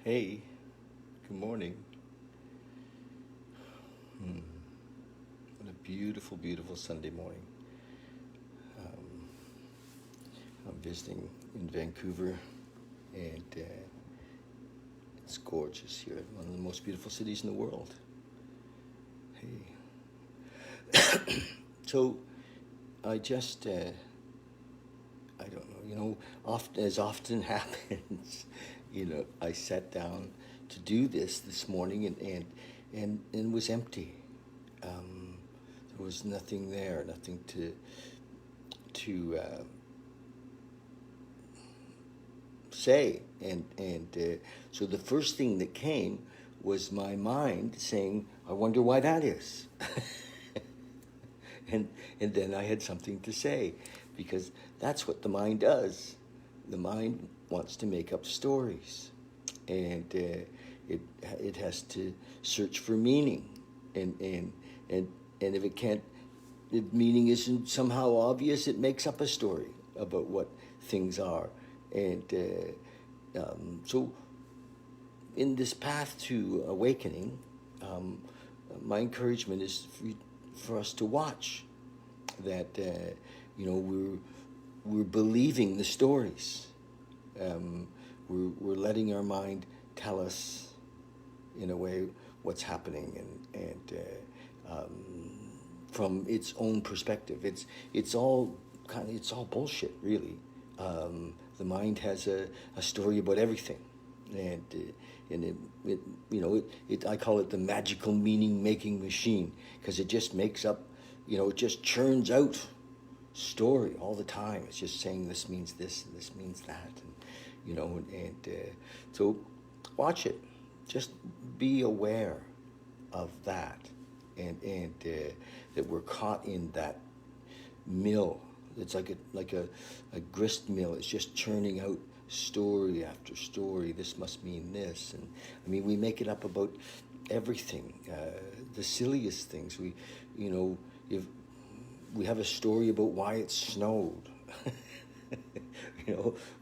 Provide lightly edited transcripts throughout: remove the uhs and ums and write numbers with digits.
Hey, good morning. What a beautiful, beautiful Sunday morning. Um, I'm visiting in Vancouver, and it's gorgeous here. One of the most beautiful cities in the world. Hey, so I just, I don't know, as often happens, I sat down to do this morning and was empty. There was nothing there, nothing to say, and so the first thing that came was my mind saying, "I wonder why that is," and and then I had something to say, because that's what the mind does. The mind wants to make up stories, and it has to search for meaning, and and and if it can't, if meaning isn't somehow obvious, it makes up a story about what things are, and so in this path to awakening, my encouragement is for us to watch that we're believing the stories. We're letting our mind tell us, in a way, what's happening, and from its own perspective. It's all bullshit, really. The mind has a story about everything, and I call it the magical meaning making machine, because it just makes up, it just churns out story all the time. It's just saying this means this and this means that, so watch it. Just be aware of that, and that we're caught in that mill. It's like a grist mill. It's just churning out story after story. This must mean this, and I mean, we make it up about everything, the silliest things. If we have a story about why it snowed.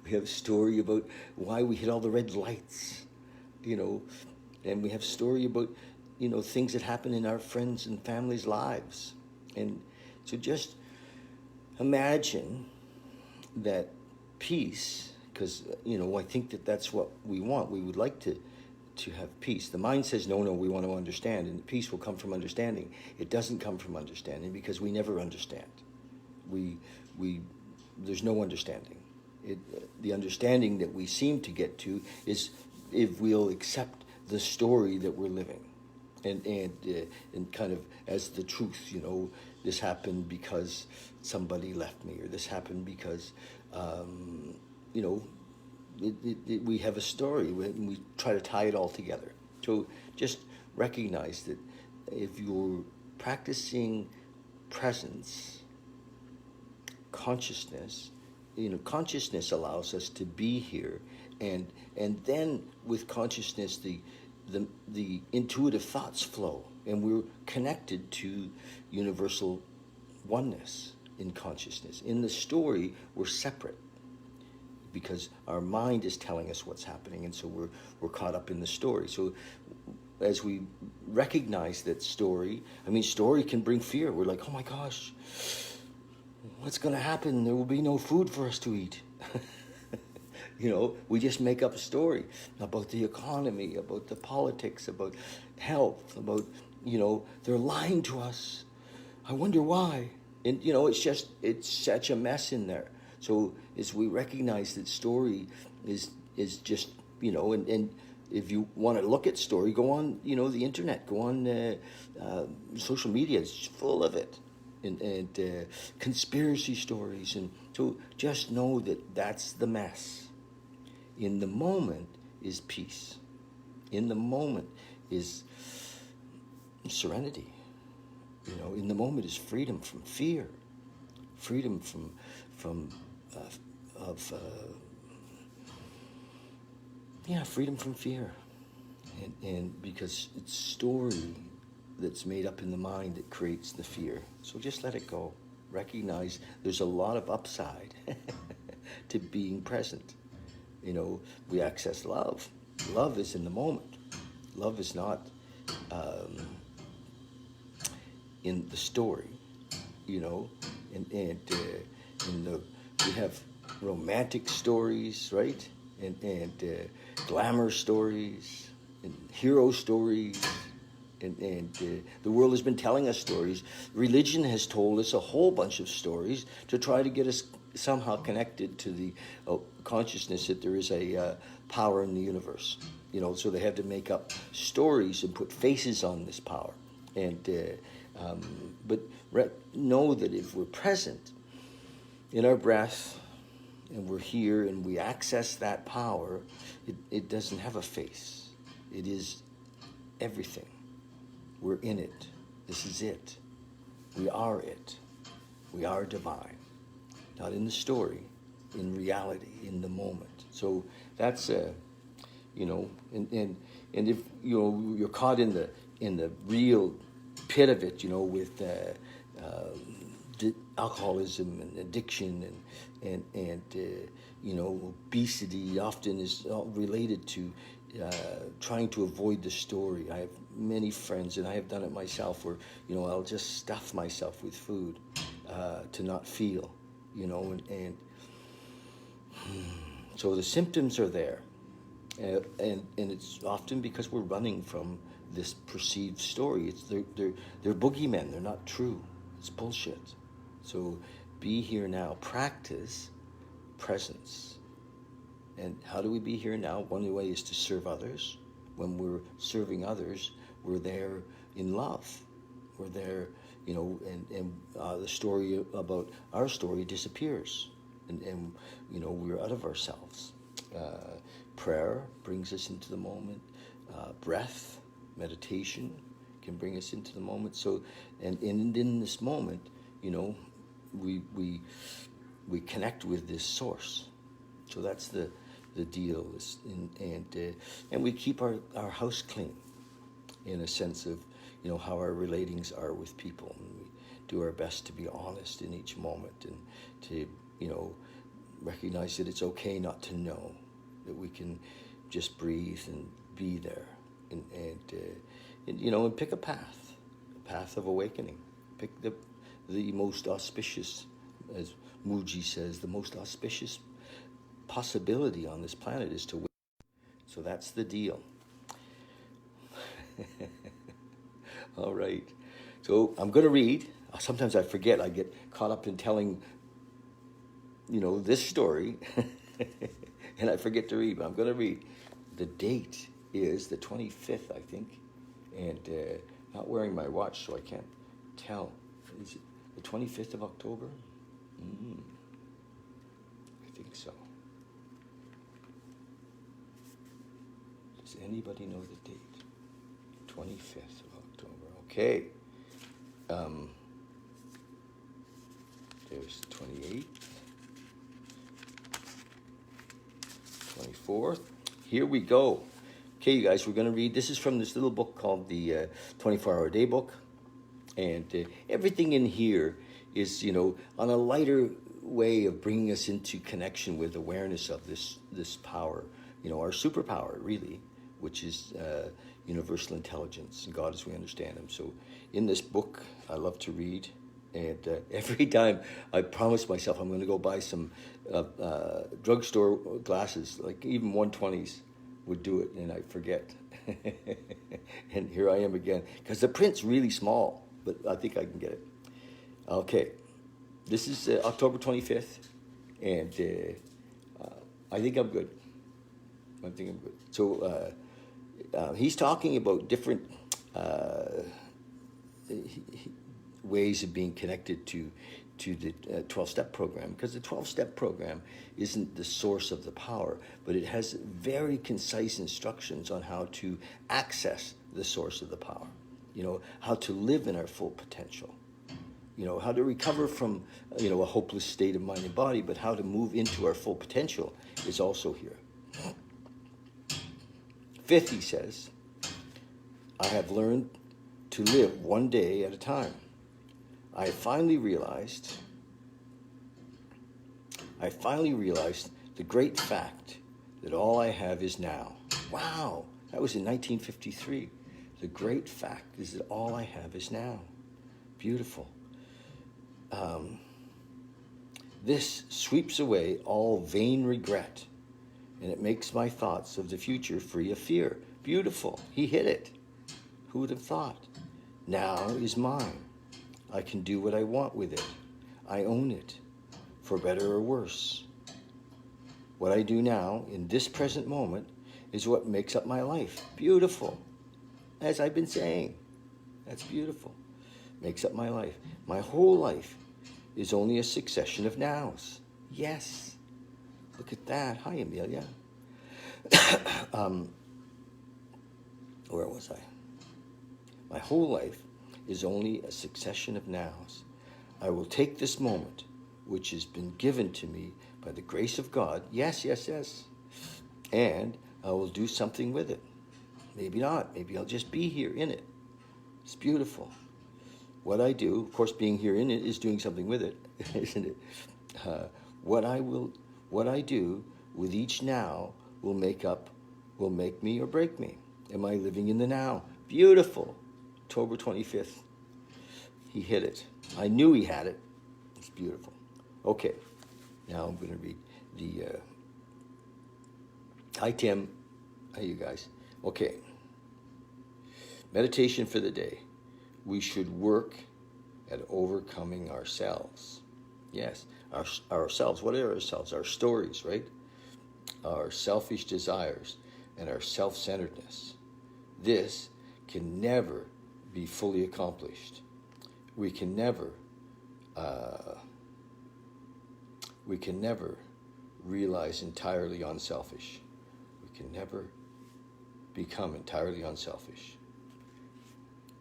We have a story about why we hit all the red lights. And we have story about things that happen in our friends and families' lives, and so just imagine that peace, because I think that's what we want. We would like to have peace. The mind says, no, we want to understand, and peace will come from understanding. It doesn't come from understanding, because we never understand. There's no understanding. The understanding that we seem to get to is if we'll accept the story that we're living, and kind of as the truth. This happened because somebody left me, or this happened because we have a story, and we try to tie it all together. So just recognize that if you're practicing presence, consciousness, consciousness allows us to be here, and then with consciousness the intuitive thoughts flow, and we're connected to universal oneness in consciousness. In the story, we're separate, because our mind is telling us what's happening, and so we're caught up in the story. So as we recognize that story can bring fear. We're like, oh my gosh, what's going to happen? There will be no food for us to eat. We just make up a story about the economy, about the politics, about health, about, they're lying to us. I wonder why. And, it's such a mess in there. So as we recognize that story is just, and if you want to look at story, go on, the internet, go on social media. It's full of it. And conspiracy stories. And so just know that that's the mess. In the moment is peace. In the moment is serenity. In the moment is freedom from fear, freedom from freedom from fear, and because it's story that's made up in the mind that creates the fear. So just let it go. Recognize there's a lot of upside to being present. We access love. Love is in the moment. Love is not in the story, you know, and in the we have romantic stories, right, and glamour stories, and hero stories, and the world has been telling us stories. Religion has told us a whole bunch of stories to try to get us somehow connected to the consciousness that there is a power in the universe. You know, so they have to make up stories and put faces on this power. And but know that if we're present in our breath and we're here and we access that power, it doesn't have a face. It is everything. We're in it. This is it. We are it. We are divine. Not in the story, in reality, in the moment. So that's you know, and if you know you're caught in the real pit of it, you know, with alcoholism and addiction and you know, obesity often is related to trying to avoid the story. I have many friends, and I have done it myself, where, you know, I'll just stuff myself with food to not feel, you know, and so the symptoms are there, and it's often because we're running from this perceived story. They're boogeymen. They're not true. It's bullshit. So be here now. Practice presence. And how do we be here now? One way is to serve others. When we're serving others, we're there in love. We're there, you know, and the story about our story disappears. And you know, we're out of ourselves. Prayer brings us into the moment. Breath, meditation can bring us into the moment. So, and in this moment, you know, we connect with this source. So that's the deal. And we keep our house clean, in a sense of, you know, how our relatings are with people. And we do our best to be honest in each moment, and to, you know, recognize that it's okay not to know, that we can just breathe and be there, and you know, and pick a path of awakening. Pick the most auspicious, as Muji says, the most auspicious possibility on this planet is to win. So that's the deal. All right. So I'm going to read. Sometimes I forget. I get caught up in telling, you know, this story, and I forget to read. But I'm going to read. The date is the 25th, I think, and not wearing my watch, so I can't tell. Is it the 25th of October? I think so. Does anybody know the date? 25th of October. Okay. There's 28th, 24th. Here we go. Okay, you guys, we're going to read. This is from this little book called the 24-Hour Day Book. And everything in here is, you know, on a lighter way of bringing us into connection with awareness of this power, you know, our superpower, really, which is universal intelligence and God as we understand him. So in this book, I love to read. And every time I promise myself I'm going to go buy some drugstore glasses, like even 120s would do it, and I forget. And here I am again, because the print's really small, but I think I can get it. Okay, this is October 25th, and I think I'm good. I think I'm good. So he's talking about different ways of being connected to the 12-step program, because the 12-step program isn't the source of the power, but it has very concise instructions on how to access the source of the power, you know, how to live in our full potential, you know, how to recover from, you know, a hopeless state of mind and body, but how to move into our full potential is also here. Fifth, he says, I have learned to live one day at a time. I finally realized the great fact that all I have is now. Wow, that was in 1953. The great fact is that all I have is now. Beautiful. This sweeps away all vain regret, and it makes my thoughts of the future free of fear. Beautiful. He hit it. Who would have thought? Now is mine. I can do what I want with it. I own it, for better or worse. What I do now, in this present moment, is what makes up my life. Beautiful. As I've been saying, that's beautiful. Makes up my life. My whole life is only a succession of nows. Yes. Look at that. Hi, Amelia. Where was I? My whole life is only a succession of nows. I will take this moment, which has been given to me by the grace of God. Yes, yes, yes. And I will do something with it. Maybe not. Maybe I'll just be here in it. It's beautiful. What I do, of course, being here in it is doing something with it, isn't it? What I do with each now will make me or break me. Am I living in the now? Beautiful. October 25th. He hit it. I knew he had it. It's beautiful. Okay. Now I'm going to read the... Hi, Tim. Hi, you guys. Okay. Meditation for the day. We should work at overcoming ourselves. Yes, ourselves. What are ourselves? Our stories, right? Our selfish desires and our self-centeredness. This can never be fully accomplished. We can never realize entirely unselfish. We can never become entirely unselfish.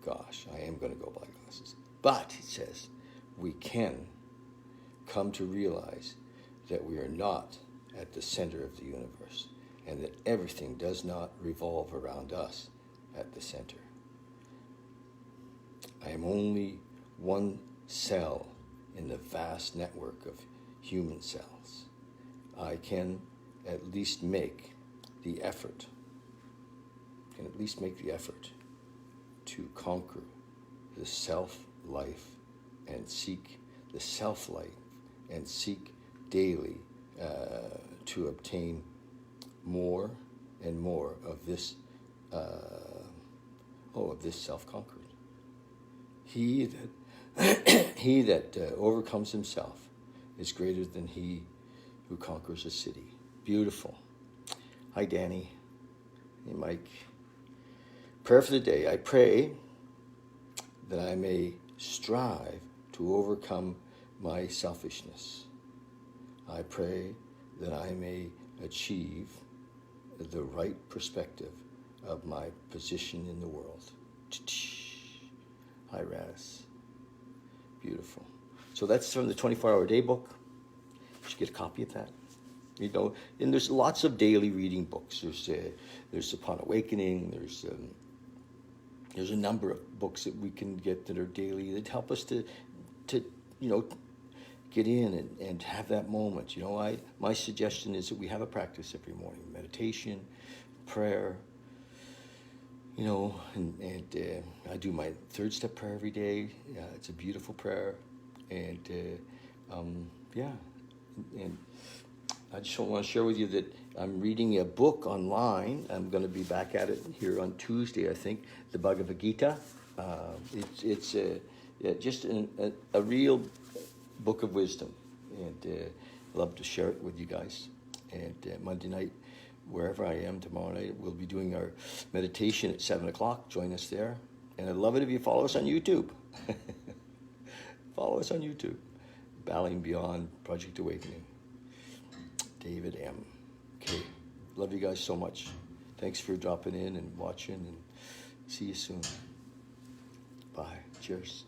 Gosh, I am going to go buy glasses. But, it says, we can come to realize that we are not at the center of the universe and that everything does not revolve around us at the center. I am only one cell in the vast network of human cells. I can at least make the effort, to conquer the self-life and seek the self-life and seek daily to obtain more and more of this self-conquered. He that overcomes himself is greater than he who conquers a city. Beautiful. Hi, Danny. Hey, Mike. Prayer for the day. I pray that I may strive to overcome my selfishness. I pray that I may achieve the right perspective of my position in the world. Hi, Raz. Beautiful. So that's from the 24-Hour Day book. You should get a copy of that. You know, and there's lots of daily reading books. There's Upon Awakening. There's a number of books that we can get that are daily that help us to get in and have that moment. My suggestion is that we have a practice every morning: meditation, prayer. And I do my third step prayer every day. It's a beautiful prayer, and and I just want to share with you that I'm reading a book online. I'm going to be back at it here on Tuesday, I think, the Bhagavad Gita. It's just a real book of wisdom, and I'd love to share it with you guys. And Monday night, wherever I am tomorrow night, we'll be doing our meditation at 7 o'clock. Join us there. And I'd love it if you follow us on YouTube. Follow us on YouTube. Battling Beyond Project Awakening. David M. Okay. Love you guys so much. Thanks for dropping in and watching, and see you soon. Bye. Cheers.